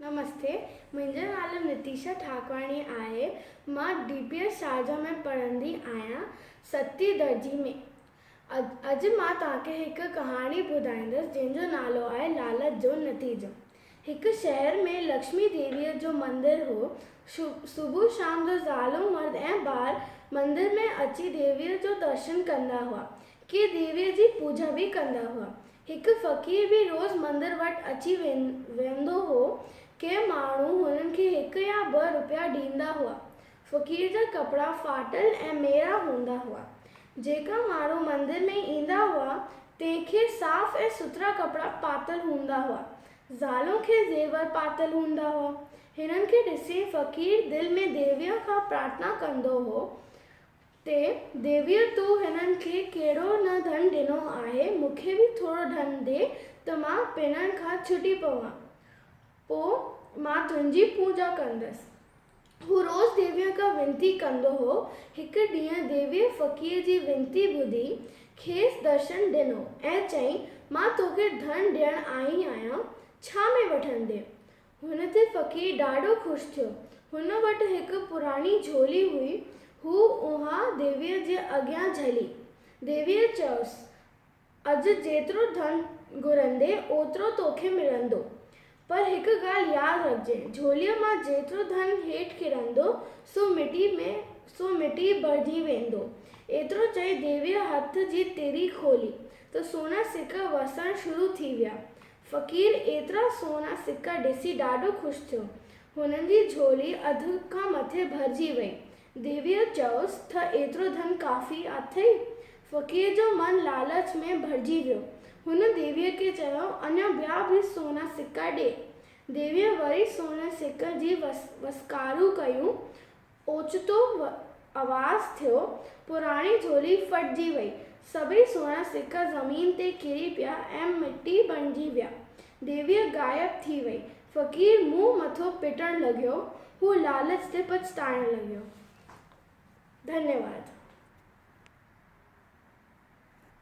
नमस्ते, मुंहिंजो नालो नितीशा ठाकवाणी आहे। मां DPS शारजा में पढ़ंदी आहियां, 7वीं दर्जे में। अॼु मां तव्हांखे हिकु कहाणी ॿुधाईंदसि जंहिंजो नालो आहे लालच जो नतीजो। हिकु शहर में लक्ष्मी देवीअ जो मंदिर हो। सुबुह शाम जो ज़ालूं मर्द ऐं ॿार मंदिर में अची देवीअ जो दर्शन कंदा हुआ। के देवीअ जी पूजा बि कंदा हुआ। हिकु फ़क़ीर बि रोज़ मंदिर वटि अची वेंदो हो। के माण्हू हुननि खे 1 या 2 रुपया ॾींदा हुआ। फ़क़ीर जा कपिड़ा फाटल ऐं मेरा हूंदा हुआ। जेका माण्हू मंदिर में ईंदा हुआ तंहिंखे साफ़ ऐं सुथरा कपिड़ा पातल हूंदा हुआ। ज़ालुनि खे ज़ेवर पातल हूंदा हुआ। हिननि खे ॾिसी फ़क़ीर दिलि में देवीअ खां प्रार्थना कंदो हो ते देवीअ तूं हिननि खे कहिड़ो न धन ॾिनो आहे, मूंखे बि थोरो धन ॾे त मां पिननि खां छुटी पवां, पोइ मां तुंहिंजी पूजा कंदसि। हू रोज़ देवीअ खां विनती कंदो हो। हिकु ॾींहुं देवीअ फ़क़ीर जी विनती ॿुधी खेसि दर्शन ॾिनो ऐं चयईं, मां तोखे धन ॾियणु आई आहियां, छा में वठंदे? हुन ते फ़क़ीर ॾाढो ख़ुशि थियो। हुन वटि हिकु पुराणी झोली हुई। हू उहा देवीअ जे अॻियां झली। देवीअ चयोसि, अॼु जेतिरो धन घुरंदे ओतिरो तोखे मिलंदो, पर हिकु ॻाल्हि यादि रखिजे, झोलीअ मां जेतिरो धन हेठि किरंदो सो मिटी भरिजी वेंदो। एतिरो चई देवीअ हथ जी तिरी खोली त सोना सिका वसणु शुरू थी विया। फ़क़ीर एतिरा सोना सिका ॾिसी ॾाढो ख़ुशि थियो। हुननि जी झोली अधु खां मथे भरिजी वई। देवीअ चयोसि त एतिरो धन काफ़ी अथई? फ़क़ीर जो मन लालच में भरिजी वियो। हुन देवीअ खे चयो, अञा ॿिया बि सोना सिका ॾे। देवीअ वरी सोने सिकनि जी वसकारूं कयूं। ओचितो आवाज़ थियो, पुराणी झोली फटिजी वई। सभई सोना सिका ज़मीन ते किरी पिया ऐं मिटी बणिजी विया। देवीअ ग़ाइब थी वई। फ़क़ीर मुंहुं मथो पिटणु लॻियो। हू लालच ते पछताइणु लॻियो। धन्यवाद।